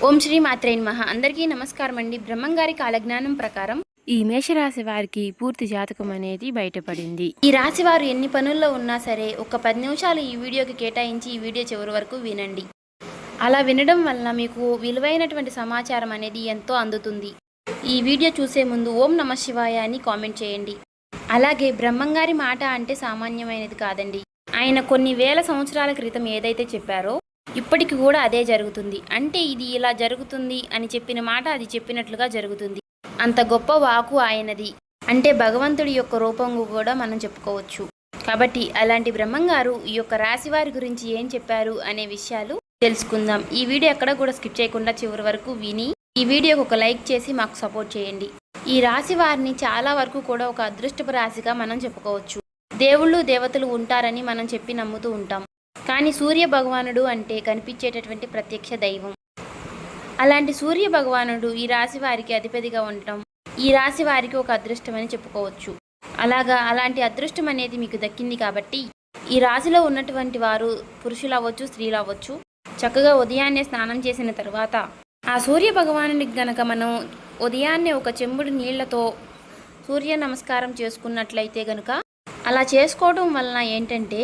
ఓం శ్రీ మాత్రే నమః. అందరికీ నమస్కారం అండి. బ్రహ్మంగారి కాలజ్ఞానం ప్రకారం ఈ మేషరాశి వారికి పూర్తి జాతకం అనేది బయటపడింది. ఈ రాశి వారు ఎన్ని పనుల్లో ఉన్నా సరే ఒక 10 నిమిషాలు ఈ వీడియోకి కేటాయించి ఈ వీడియో చివరి వరకు వినండి. అలా వినడం వలన మీకు విలువైనటువంటి సమాచారం అనేది ఎంతో అందుతుంది. ఈ వీడియో చూసే ముందు ఓం నమః శివాయ అని కామెంట్ చేయండి. అలాగే బ్రహ్మంగారి మాట అంటే సామాన్యమైనది కాదండి. ఆయన కొన్ని వేల సంవత్సరాల క్రితం ఏదైతే చెప్పారో ఇప్పటికి కూడా అదే జరుగుతుంది. అంటే ఇది ఇలా జరుగుతుంది అని చెప్పిన మాట అది చెప్పినట్లుగా జరుగుతుంది. అంత గొప్ప వాకు ఆయనది. అంటే భగవంతుడి యొక్క రూపంగా కూడా మనం చెప్పుకోవచ్చు. కాబట్టి అలాంటి బ్రహ్మంగారు ఈ యొక్క రాశి వారి గురించి ఏం చెప్పారు అనే విషయాలు తెలుసుకుందాం. ఈ వీడియో ఎక్కడ కూడా స్కిప్ చేయకుండా చివరి వరకు విని ఈ వీడియోకి ఒక లైక్ చేసి మాకు సపోర్ట్ చేయండి. ఈ రాశి వారిని చాలా వరకు కూడా ఒక అదృష్టపు రాశిగా మనం చెప్పుకోవచ్చు. దేవుళ్ళు దేవతలు ఉంటారని మనం చెప్పి నమ్ముతూ ఉంటాం. కానీ సూర్య భగవానుడు అంటే కనిపించేటటువంటి ప్రత్యక్ష దైవం. అలాంటి సూర్య భగవానుడు ఈ రాశి వారికి అధిపతిగా ఉండటం ఈ రాశి వారికి ఒక అదృష్టం అని చెప్పుకోవచ్చు. అలాంటి అదృష్టం అనేది మీకు దక్కింది కాబట్టి ఈ రాశిలో ఉన్నటువంటి వారు పురుషులు అవ్వచ్చు, స్త్రీలు అవ్వచ్చు, చక్కగా ఉదయాన్నే స్నానం చేసిన తర్వాత ఆ సూర్య భగవానుడికి గనక మనం ఉదయాన్నే ఒక చెంబుడు నీళ్లతో సూర్య నమస్కారం చేసుకున్నట్లయితే గనక అలా చేసుకోవడం వలన ఏంటంటే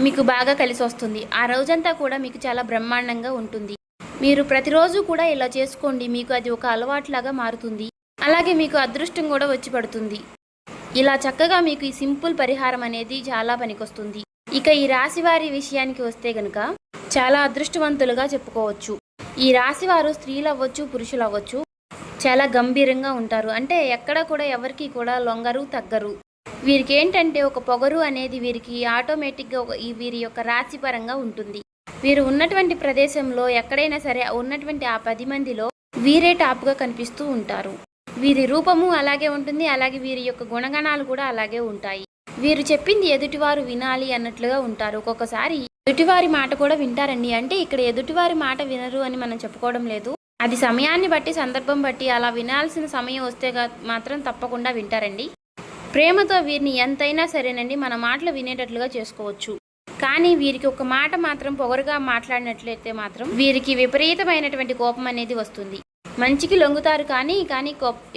మీకు బాగా కలిసి వస్తుంది. ఆ రోజంతా కూడా మీకు చాలా బ్రహ్మాండంగా ఉంటుంది. మీరు ప్రతిరోజు కూడా ఇలా చేసుకోండి. మీకు అది ఒక అలవాటులాగా మారుతుంది. అలాగే మీకు అదృష్టం కూడా వచ్చి పడుతుంది. ఇలా చక్కగా మీకు ఈ సింపుల్ పరిహారం అనేది చాలా పనికొస్తుంది. ఇక ఈ రాశి వారి విషయానికి వస్తే గనుక చాలా అదృష్టవంతులుగా చెప్పుకోవచ్చు. ఈ రాశి వారు స్త్రీలు అవ్వచ్చు, పురుషులు అవ్వచ్చు, చాలా గంభీరంగా ఉంటారు. అంటే ఎక్కడ కూడా ఎవరికి కూడా లొంగరు, తగ్గరు. వీరికి ఏంటంటే ఒక పొగరు అనేది వీరికి ఆటోమేటిక్గా వీరి యొక్క రాశి పరంగా ఉంటుంది. వీరు ఉన్నటువంటి ప్రదేశంలో ఎక్కడైనా సరే ఉన్నటువంటి ఆ 10 మందిలో వీరే టాప్గా కనిపిస్తూ ఉంటారు. వీరి రూపము అలాగే ఉంటుంది. అలాగే వీరి యొక్క గుణగణాలు కూడా అలాగే ఉంటాయి. వీరు చెప్పింది ఎదుటివారు వినాలి అన్నట్లుగా ఉంటారు. ఒక్కొక్కసారి ఎదుటివారి మాట కూడా వింటారండి. అంటే ఇక్కడ ఎదుటివారి మాట వినరు అని మనం చెప్పుకోవడం లేదు. అది సమయాన్ని బట్టి, సందర్భం బట్టి అలా వినాల్సిన సమయం వస్తే మాత్రం తప్పకుండా వింటారండి. ప్రేమతో వీరిని ఎంతైనా సరేనండి మన మాటలు వినేటట్లుగా చేసుకోవచ్చు. కానీ వీరికి ఒక మాట మాత్రం పొగరుగా మాట్లాడినట్లయితే మాత్రం వీరికి విపరీతమైనటువంటి కోపం అనేది వస్తుంది. మంచికి లొంగుతారు కానీ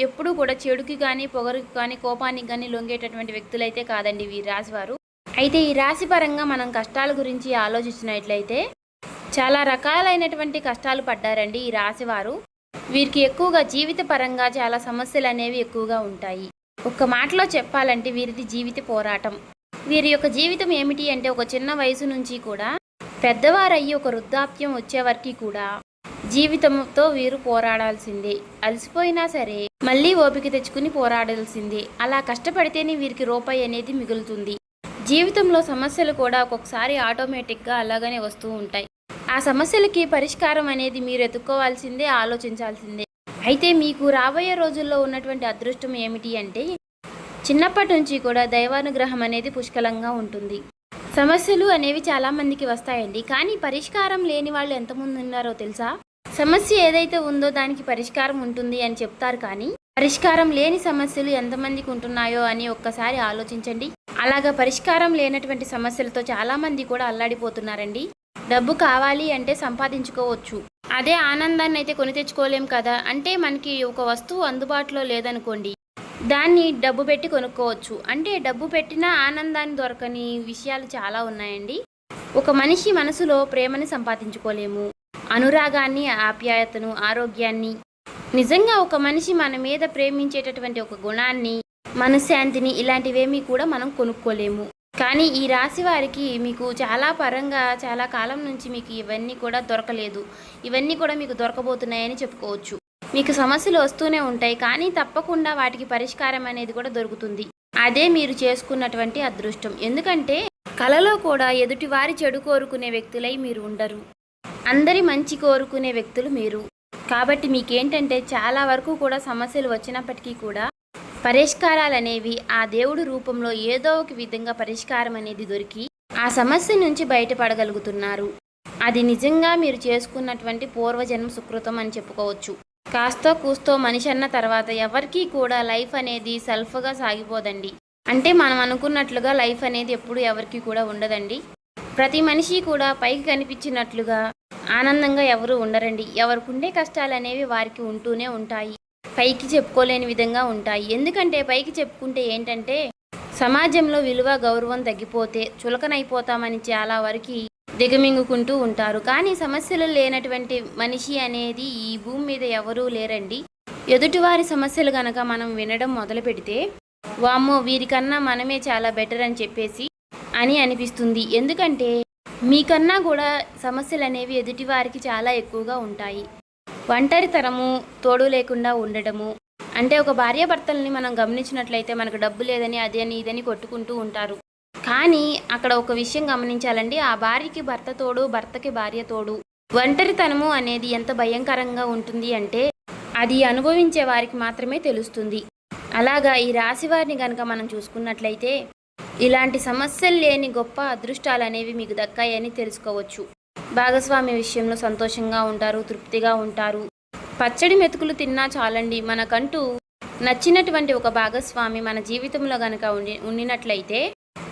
ఎప్పుడూ కూడా చెడుకి కానీ, పొగరుకి కానీ, కోపానికి కానీ లొంగేటటువంటి వ్యక్తులైతే కాదండి వీరి రాశివారు. అయితే ఈ రాశి పరంగా మనం కష్టాల గురించి ఆలోచించినట్లయితే చాలా రకాలైనటువంటి కష్టాలు పడ్డారండి ఈ రాశివారు. వీరికి ఎక్కువగా జీవిత పరంగా చాలా సమస్యలు అనేవి ఎక్కువగా ఉంటాయి. ఒక్క మాటలో చెప్పాలంటే వీరిది జీవిత పోరాటం. వీరి యొక్క జీవితం ఏమిటి అంటే ఒక చిన్న వయసు నుంచి కూడా పెద్దవారయ్యి ఒక వృద్ధాప్యం వచ్చే వరకు కూడా జీవితంతో వీరు పోరాడాల్సిందే. అలసిపోయినా సరే మళ్ళీ ఓపిక తెచ్చుకుని పోరాడాల్సిందే. అలా కష్టపడితేనే వీరికి రూపాయి అనేది మిగులుతుంది. జీవితంలో సమస్యలు కూడా ఒక్కొక్కసారి ఆటోమేటిక్గా అలాగనే వస్తూ ఉంటాయి. ఆ సమస్యలకి పరిష్కారం అనేది మీరు ఎత్తుక్కోవాల్సిందే, ఆలోచించాల్సిందే. అయితే మీకు రాబోయే రోజుల్లో ఉన్నటువంటి అదృష్టం ఏమిటి అంటే చిన్నప్పటి నుంచి కూడా దైవానుగ్రహం అనేది పుష్కలంగా ఉంటుంది. సమస్యలు అనేవి చాలామందికి వస్తాయండి. కానీ పరిష్కారం లేని వాళ్ళు ఎంతమంది ఉన్నారో తెలుసా? సమస్య ఏదైతే ఉందో దానికి పరిష్కారం ఉంటుంది అని చెప్తారు. కానీ పరిష్కారం లేని సమస్యలు ఎంతమందికి ఉంటున్నాయో అని ఒక్కసారి ఆలోచించండి. అలాగా పరిష్కారం లేనటువంటి సమస్యలతో చాలామంది కూడా అల్లాడిపోతున్నారండి. డబ్బు కావాలి అంటే సంపాదించుకోవచ్చు. అదే ఆనందాన్ని అయితే కొని తెచ్చుకోలేం కదా. అంటే మనకి ఒక వస్తువు అందుబాటులో లేదనుకోండి, దాన్ని డబ్బు పెట్టి కొనుక్కోవచ్చు. అంటే డబ్బు పెట్టినా ఆనందాన్ని దొరకని విషయాలు చాలా ఉన్నాయండి. ఒక మనిషి మనసులో ప్రేమని సంపాదించుకోలేము, అనురాగాన్ని, ఆప్యాయతను, ఆరోగ్యాన్ని. నిజంగా ఒక మనిషి మన మీద ప్రేమించేటటువంటి ఒక గుణాన్ని, మనశ్శాంతిని ఇలాంటివేమీ కూడా మనం కొనుక్కోలేము. కానీ ఈ రాశి వారికి మీకు చాలా పరంగా చాలా కాలం నుంచి మీకు ఇవన్నీ కూడా దొరకలేదు. ఇవన్నీ కూడా మీకు దొరకబోతున్నాయని చెప్పుకోవచ్చు. మీకు సమస్యలు వస్తూనే ఉంటాయి. కానీ తప్పకుండా వాటికి పరిష్కారం అనేది కూడా దొరుకుతుంది. అదే మీరు చేసుకున్నటువంటి అదృష్టం. ఎందుకంటే కలలో కూడా ఎదుటి వారి చెడు కోరుకునే వ్యక్తులై మీరు ఉండరు. అందరి మంచి కోరుకునే వ్యక్తులు మీరు. కాబట్టి మీకేంటంటే చాలా వరకు కూడా సమస్యలు వచ్చినప్పటికీ కూడా పరిష్కారాలు అనేవి ఆ దేవుడి రూపంలో ఏదో ఒక విధంగా పరిష్కారం అనేది దొరికి ఆ సమస్య నుంచి బయటపడగలుగుతున్నారు. అది నిజంగా మీరు చేసుకున్నటువంటి పూర్వజన్మ సుకృతం అని చెప్పుకోవచ్చు. కాస్తో కూస్తో మనిషి అన్న తర్వాత ఎవరికీ కూడా లైఫ్ అనేది సెల్ఫ్గా సాగిపోదండి. అంటే మనం అనుకున్నట్లుగా లైఫ్ అనేది ఎప్పుడు ఎవరికి కూడా ఉండదండి. ప్రతి మనిషి కూడా పైకి కనిపించినట్లుగా ఆనందంగా ఎవరు ఉండరండి. ఎవరికి ఉండే కష్టాలు అనేవి వారికి ఉంటూనే ఉంటాయి. పైకి చెప్పుకోలేని విధంగా ఉంటాయి. ఎందుకంటే పైకి చెప్పుకుంటే ఏంటంటే సమాజంలో విలువ గౌరవం తగ్గిపోతే చులకనైపోతామని చాలా వరకు దిగమింగుకుంటూ ఉంటారు. కానీ సమస్యలు లేనటువంటి మనిషి అనేది ఈ భూమి మీద ఎవరూ లేరండి. ఎదుటివారి సమస్యలు గనక మనం వినడం మొదలు పెడితే వామ్మో వీరికన్నా మనమే చాలా బెటర్ అని చెప్పేసి అనిపిస్తుంది. ఎందుకంటే మీకన్నా కూడా సమస్యలు అనేవి ఎదుటివారికి చాలా ఎక్కువగా ఉంటాయి. ఒంటరితనము, తోడు లేకుండా ఉండడము, అంటే ఒక భార్యాభర్తల్ని మనం గమనించినట్లయితే మనకు డబ్బు లేదని అదని ఇదని కొట్టుకుంటూ ఉంటారు. కానీ అక్కడ ఒక విషయం గమనించాలండి, ఆ భార్యకి భర్త తోడు, భర్తకి భార్య తోడు. ఒంటరితనము అనేది ఎంత భయంకరంగా ఉంటుంది అంటే అది అనుభవించే వారికి మాత్రమే తెలుస్తుంది. అలాగా ఈ రాశి వారిని కనుక మనం చూసుకున్నట్లయితే ఇలాంటి సమస్యలు లేని గొప్ప అదృష్టాలు అనేవి మీకు దక్కాయని తెలుసుకోవచ్చు. భాగస్వామి విషయంలో సంతోషంగా ఉంటారు, తృప్తిగా ఉంటారు. పచ్చడి మెతుకులు తిన్నా చాలండి. మనకంటూ నచ్చినటువంటి ఒక భాగస్వామి మన జీవితంలో కనుక ఉండినట్లయితే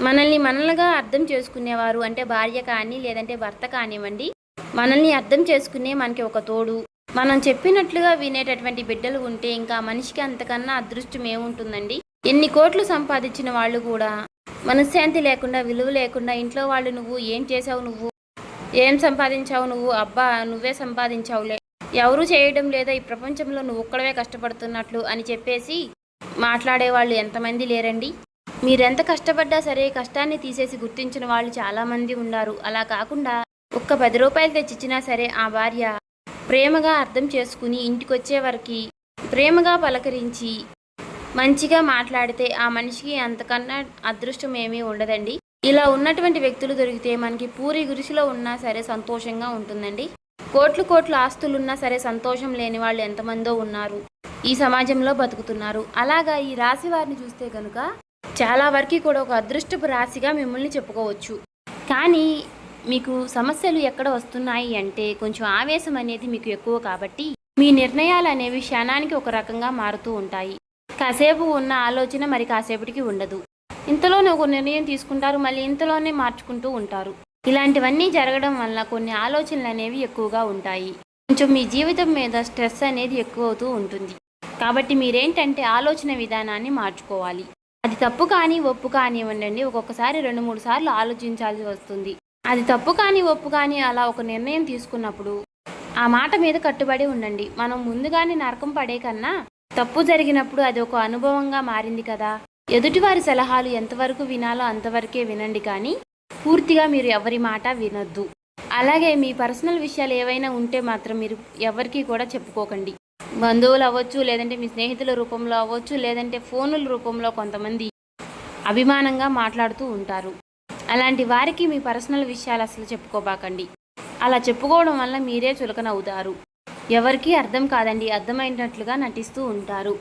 మనల్ని మనలుగా అర్థం చేసుకునేవారు, అంటే భార్య కానీ లేదంటే భర్త కానివ్వండి, మనల్ని అర్థం చేసుకునే మనకి ఒక తోడు, మనం చెప్పినట్లుగా వినేటటువంటి బిడ్డలు ఉంటే ఇంకా మనిషికి అంతకన్నా అదృష్టం ఏముంటుందండి. ఎన్ని కోట్లు సంపాదించిన వాళ్ళు కూడా మనశ్శాంతి లేకుండా, విలువ లేకుండా, ఇంట్లో వాళ్ళు నువ్వు ఏం చేసావు, నువ్వు ఏం సంపాదించావు, నువ్వు అబ్బా నువ్వే సంపాదించావులే, ఎవరూ చేయడం లేదా ఈ ప్రపంచంలో నువ్వు ఒక్కడవే కష్టపడుతున్నట్లు అని చెప్పేసి మాట్లాడేవాళ్ళు ఎంతమంది లేరండి. మీరెంత కష్టపడ్డా సరే కష్టాన్ని తీసేసి గుర్తించిన వాళ్ళు చాలామంది ఉన్నారు. అలా కాకుండా ఒక్క 10 రూపాయలు తెచ్చిచ్చినా సరే ఆ భార్య ప్రేమగా అర్థం చేసుకుని ఇంటికొచ్చే వరకు ప్రేమగా పలకరించి మంచిగా మాట్లాడితే ఆ మనిషికి అంతకన్నా అదృష్టం ఏమీ ఉండదండి. ఇలా ఉన్నటువంటి వ్యక్తులు దొరికితే మనకి పూరి గురిసిలో ఉన్నా సరే సంతోషంగా ఉంటుందండి. కోట్లు ఆస్తులున్నా సరే సంతోషం లేని వాళ్ళు ఎంతమందో ఉన్నారు, ఈ సమాజంలో బతుకుతున్నారు. అలాగా ఈ రాశి వారిని చూస్తే కనుక చాలా వరకు కూడా ఒక అదృష్టపు రాశిగా మిమ్మల్ని చెప్పుకోవచ్చు. కానీ మీకు సమస్యలు ఎక్కడ వస్తున్నాయి అంటే కొంచెం ఆవేశం అనేది మీకు ఎక్కువ కాబట్టి మీ నిర్ణయాలు అనేవి క్షణానికి ఒక రకంగా మారుతూ ఉంటాయి. కాసేపు ఉన్న ఆలోచన మరి కాసేపటికి ఉండదు. ఇంతలోనే ఒక నిర్ణయం తీసుకుంటారు, మళ్ళీ ఇంతలోనే మార్చుకుంటూ ఉంటారు. ఇలాంటివన్నీ జరగడం వల్ల కొన్ని ఆలోచనలు అనేవి ఎక్కువగా ఉంటాయి. కొంచెం మీ జీవితం మీద స్ట్రెస్ అనేది ఎక్కువ అవుతూ ఉంటుంది. కాబట్టి మీరేంటంటే ఆలోచన విధానాన్ని మార్చుకోవాలి. అది తప్పు కానీ ఒప్పు కానివ్వండి, ఒక్కొక్కసారి 2-3 సార్లు ఆలోచించాల్సి వస్తుంది. అది తప్పు కానీ ఒప్పు కానీ అలా ఒక నిర్ణయం తీసుకున్నప్పుడు ఆ మాట మీద కట్టుబడి ఉండండి. మనం ముందుగానే నరకం పడే కన్నా తప్పు జరిగినప్పుడు అది ఒక అనుభవంగా మారింది కదా. ఎదుటివారి సలహాలు ఎంతవరకు వినాలో అంతవరకే వినండి, కానీ పూర్తిగా మీరు ఎవరి మాట వినొద్దు. అలాగే మీ పర్సనల్ విషయాలు ఏవైనా ఉంటే మాత్రం మీరు ఎవరికి కూడా చెప్పుకోకండి. బంధువులు అవ్వచ్చు, లేదంటే మీ స్నేహితుల రూపంలో అవ్వచ్చు, లేదంటే ఫోనుల రూపంలో కొంతమంది అభిమానంగా మాట్లాడుతూ ఉంటారు. అలాంటి వారికి మీ పర్సనల్ విషయాలు అసలు చెప్పుకోబాకండి. అలా చెప్పుకోవడం వల్ల మీరే చులకనవుతారు. ఎవరికీ అర్థం కాదండి, అర్థమైనట్లుగా నటిస్తూ ఉంటారు.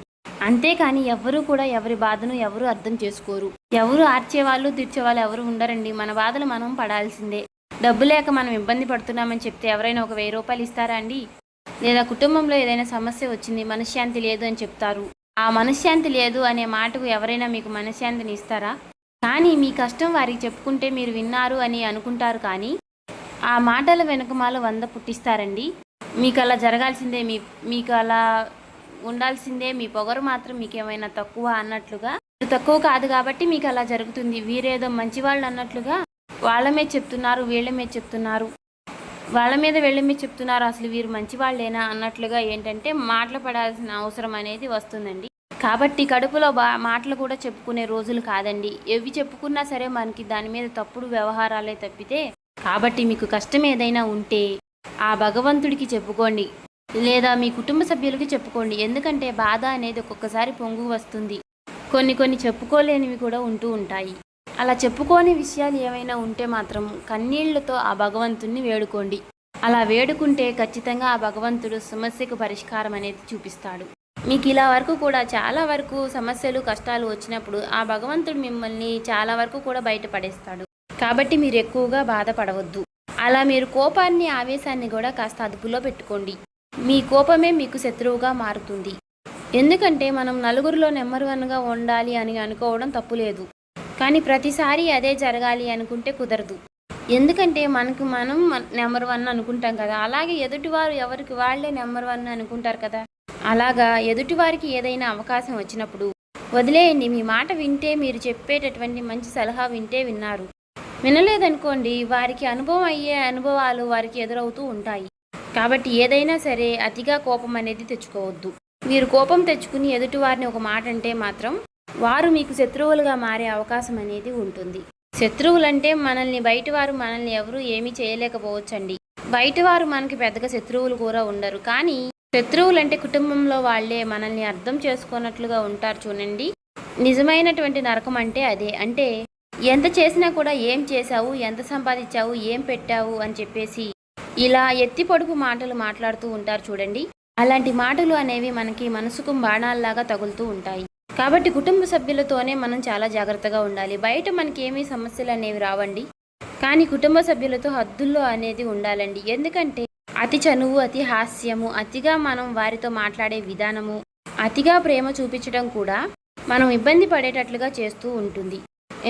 అంతేకాని ఎవ్వరూ కూడా ఎవరి బాధను ఎవరు అర్థం చేసుకోరు. ఎవరు ఆర్చేవాళ్ళు తీర్చేవాళ్ళు ఎవరు ఉండరండి. మన బాధలు మనం పడాల్సిందే. డబ్బు లేక మనం ఇబ్బంది పడుతున్నామని చెప్తే ఎవరైనా ఒక 1000 రూపాయలు ఇస్తారా అండి? లేదా కుటుంబంలో ఏదైనా సమస్య వచ్చింది, మనశ్శాంతి లేదు అని చెప్తారు. ఆ మనశ్శాంతి లేదు అనే మాటకు ఎవరైనా మీకు మనశ్శాంతిని ఇస్తారా? కానీ మీ కష్టం వారికి చెప్పుకుంటే మీరు విన్నారు అని అనుకుంటారు, కానీ ఆ మాటల వెనుకమాల 100 పుట్టిస్తారండి. మీకు అలా జరగాల్సిందే, మీకు అలా ఉండాల్సిందే. మీ పొగరు మాత్రం మీకేమైనా తక్కువ అన్నట్లుగా, తక్కువ కాదు కాబట్టి మీకు అలా జరుగుతుంది. వీరేదో మంచివాళ్ళు అన్నట్లుగా వాళ్ళ మీద చెప్తున్నారు, వీళ్ళ మీద చెప్తున్నారు, వాళ్ళ మీద వీళ్ళ మీద చెప్తున్నారు, అసలు వీరు మంచివాళ్ళేనా అన్నట్లుగా ఏంటంటే మాటలు పడాల్సిన అవసరం అనేది వస్తుందండి. కాబట్టి కడుపులో మాటలు కూడా చెప్పుకునే రోజులు కాదండి. ఎవి చెప్పుకున్నా సరే మనకి దాని మీద తప్పుడు వ్యవహారాలే తప్పితే. కాబట్టి మీకు కష్టం ఏదైనా ఉంటే ఆ భగవంతుడికి చెప్పుకోండి, లేదా మీ కుటుంబ సభ్యులకి చెప్పుకోండి. ఎందుకంటే బాధ అనేది ఒక్కొక్కసారి పొంగు వస్తుంది. కొన్ని చెప్పుకోలేనివి కూడా ఉంటూ ఉంటాయి. అలా చెప్పుకోని విషయాలు ఏమైనా ఉంటే మాత్రం కన్నీళ్లతో ఆ భగవంతుడిని వేడుకోండి. అలా వేడుకుంటే ఖచ్చితంగా ఆ భగవంతుడు సమస్యకు పరిష్కారం అనేది చూపిస్తాడు. మీకు ఇలా వరకు కూడా చాలా వరకు సమస్యలు కష్టాలు వచ్చినప్పుడు ఆ భగవంతుడు మిమ్మల్ని చాలా వరకు కూడా బయటపడేస్తాడు. కాబట్టి మీరు ఎక్కువగా బాధపడవద్దు. అలా మీరు కోపాన్ని ఆవేశాన్ని కూడా కాస్త అదుపులో పెట్టుకోండి. మీ కోపమే మీకు శత్రువుగా మారుతుంది. ఎందుకంటే మనం నలుగురిలో నెంబర్ 1గా ఉండాలి అని అనుకోవడం తప్పులేదు, కానీ ప్రతిసారి అదే జరగాలి అనుకుంటే కుదరదు. ఎందుకంటే మనకు మనం నెంబర్ 1 అనుకుంటాం కదా! అలాగే ఎదుటివారు ఎవరికి వాళ్ళే నెంబర్ 1 అనుకుంటారు కదా! అలాగా ఎదుటివారికి ఏదైనా అవకాశం వచ్చినప్పుడు వదిలేయండి. మీ మాట వింటే, మీరు చెప్పేటటువంటి మంచి సలహా వింటే విన్నారు. వినలేదనుకోండి, వారికి అనుభవం అయ్యే అనుభవాలు వారికి ఎదురవుతూ ఉంటాయి. కాబట్టి ఏదైనా సరే అతిగా కోపం అనేది తెచ్చుకోవద్దు. మీరు కోపం తెచ్చుకుని ఎదుటివారిని ఒక మాట అంటే మాత్రం వారు మీకు శత్రువులుగా మారే అవకాశం అనేది ఉంటుంది. శత్రువులంటే బయటవారు మనల్ని ఎవరు ఏమీ చేయలేకపోవచ్చండి. బయటవారు మనకి పెద్దగా శత్రువులు కూడా ఉండరు. కానీ శత్రువులంటే కుటుంబంలో వాళ్ళే మనల్ని అర్థం చేసుకున్నట్లుగా ఉంటారు చూడండి. నిజమైనటువంటి నరకం అంటే అదే. అంటే ఎంత చేసినా కూడా ఏం చేశావు, ఎంత సంపాదించావు, ఏం పెట్టావు అని చెప్పేసి ఇలా ఎత్తి పొడుపు మాటలు మాట్లాడుతూ ఉంటారు చూడండి. అలాంటి మాటలు అనేవి మనకి మనసుకు బాణాల్లాగా తగులుతూ ఉంటాయి. కాబట్టి కుటుంబ సభ్యులతోనే మనం చాలా జాగ్రత్తగా ఉండాలి. బయట మనకి ఏమీ సమస్యలు అనేవి రావండి. కానీ కుటుంబ సభ్యులతో హద్దుల్లో అనేది ఉండాలండి. ఎందుకంటే అతి చనువు, అతి హాస్యము, అతిగా మనం వారితో మాట్లాడే విధానము, అతిగా ప్రేమ చూపించడం కూడా మనం ఇబ్బంది పడేటట్లుగా చేస్తూ ఉంటుంది.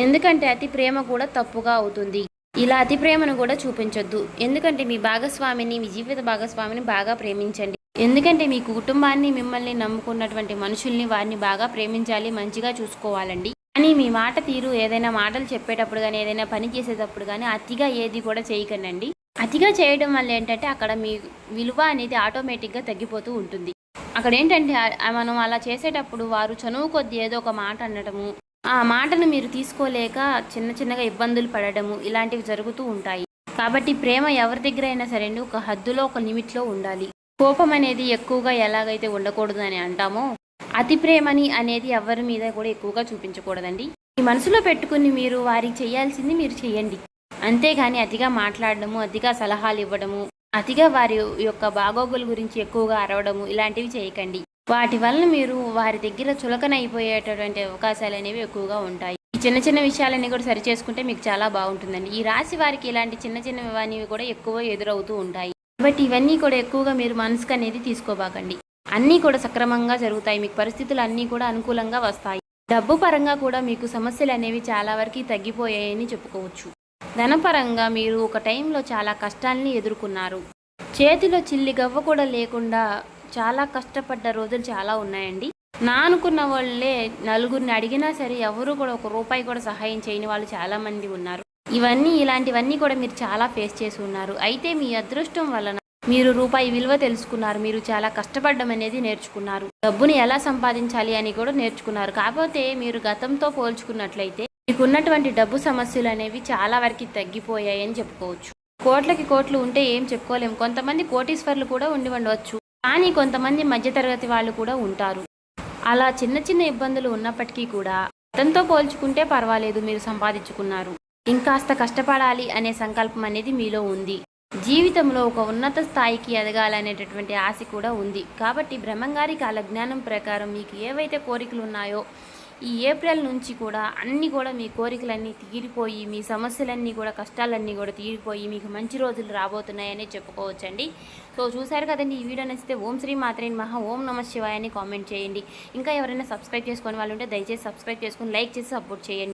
ఎందుకంటే అతి ప్రేమ కూడా తప్పుగా అవుతుంది. ఇలా అతి ప్రేమను కూడా చూపించొద్దు. ఎందుకంటే మీ భాగస్వామిని, మీ జీవిత భాగస్వామిని బాగా ప్రేమించండి. ఎందుకంటే మీ కుటుంబాన్ని, మిమ్మల్ని నమ్ముకున్నటువంటి మనుషుల్ని, వారిని బాగా ప్రేమించాలి, మంచిగా చూసుకోవాలండి. కానీ మీ మాట తీరు ఏదైనా మాటలు చెప్పేటప్పుడు కానీ, ఏదైనా పని చేసేటప్పుడు కానీ అతిగా ఏది కూడా చేయకండి. అతిగా చేయడం వల్ల ఏంటంటే అక్కడ మీ విలువ అనేది ఆటోమేటిక్గా తగ్గిపోతూ ఉంటుంది. అక్కడ ఏంటంటే మనం అలా చేసేటప్పుడు వారు చనువు కొద్ది ఏదో ఒక మాట అనడము, ఆ మాటను మీరు తీసుకోలేక చిన్నగా ఇబ్బందులు పడడము ఇలాంటివి జరుగుతూ ఉంటాయి. కాబట్టి ప్రేమ ఎవరి దగ్గర అయినా సరే ఒక హద్దులో, ఒక లిమిట్లో ఉండాలి. కోపం అనేది ఎక్కువగా ఎలాగైతే ఉండకూడదు అని అంటామో, అతి ప్రేమని అనేది ఎవరి మీద కూడా ఎక్కువగా చూపించకూడదండి. ఈ మనసులో పెట్టుకుని మీరు వారికి చేయాల్సింది మీరు చేయండి. అంతేగాని అతిగా మాట్లాడడము, అతిగా సలహాలు ఇవ్వడము, అతిగా వారి యొక్క బాగోగుల గురించి ఎక్కువగా అరవడము ఇలాంటివి చేయకండి. వాటి వలన మీరు వారి దగ్గర చులకన అయిపోయేటటువంటి అవకాశాలు అనేవి ఎక్కువగా ఉంటాయి. ఈ చిన్న విషయాలన్నీ కూడా సరి చేసుకుంటే మీకు చాలా బాగుంటుందండి. ఈ రాశి వారికి ఇలాంటి చిన్నవి కూడా ఎక్కువ ఎదురవుతూ ఉంటాయి. కాబట్టి ఇవన్నీ కూడా ఎక్కువగా మీరు మనసుకు అనేది తీసుకోబాకండి. అన్నీ కూడా సక్రమంగా జరుగుతాయి. మీకు పరిస్థితులు అన్నీ కూడా అనుకూలంగా వస్తాయి. డబ్బు పరంగా కూడా మీకు సమస్యలు అనేవి చాలా వరకు తగ్గిపోయాయని చెప్పుకోవచ్చు. ధనపరంగా మీరు ఒక టైంలో చాలా కష్టాలని ఎదుర్కొన్నారు. చేతిలో చిల్లి గవ్వ కూడా లేకుండా చాలా కష్టపడ్డ రోజులు చాలా ఉన్నాయండి. నా అనుకున్న వాళ్ళే నలుగురిని అడిగినా సరే ఎవరు కూడా ఒక రూపాయి కూడా సహాయం చేయని వాళ్ళు చాలామంది ఉన్నారు. ఇలాంటివన్నీ కూడా మీరు చాలా ఫేస్ చేసి ఉన్నారు. అయితే మీ అదృష్టం వలన మీరు రూపాయి విలువ తెలుసుకున్నారు. మీరు చాలా కష్టపడడం అనేది నేర్చుకున్నారు. డబ్బుని ఎలా సంపాదించాలి అని కూడా నేర్చుకున్నారు. కాకపోతే మీరు గతంతో పోల్చుకున్నట్లయితే మీకున్నటువంటి డబ్బు సమస్యలు అనేవి చాలా వరకు తగ్గిపోయాయని చెప్పుకోవచ్చు. కోట్లకి కోట్లు ఉంటే ఏం చెప్పుకోలేము. కొంతమంది కోటీశ్వర్లు కూడా ఉండవచ్చు. కానీ కొంతమంది మధ్యతరగతి వాళ్ళు కూడా ఉంటారు. అలా చిన్న ఇబ్బందులు ఉన్నప్పటికీ కూడా గతంతో పోల్చుకుంటే పర్వాలేదు, మీరు సంపాదించుకున్నారు. ఇంకాస్త కష్టపడాలి అనే సంకల్పం అనేది మీలో ఉంది. జీవితంలో ఒక ఉన్నత స్థాయికి ఎదగాలనేటటువంటి ఆశ కూడా ఉంది. కాబట్టి బ్రహ్మంగారి కాలజ్ఞానం ప్రకారం మీకు ఏవైతే కోరికలు ఉన్నాయో ఈ ఏప్రిల్ నుంచి కూడా అన్నీ కూడా మీ కోరికలన్నీ తీరిపోయి, మీ సమస్యలన్నీ కూడా, కష్టాలన్నీ కూడా తీరిపోయి మీకు మంచి రోజులు రాబోతున్నాయని చెప్పుకోవచ్చండి. సో చూసారు కదండి, ఈ వీడియో నచ్చితే ఓం శ్రీ మాత్రే నమః, ఓం నమః శివాయ అని కామెంట్ చేయండి. ఇంకా ఎవరైనా సబ్స్క్రైబ్ చేసుకునే వాళ్ళు ఉంటే దయచేసి సబ్స్క్రైబ్ చేసుకుని లైక్ చేసి సపోర్ట్ చేయండి.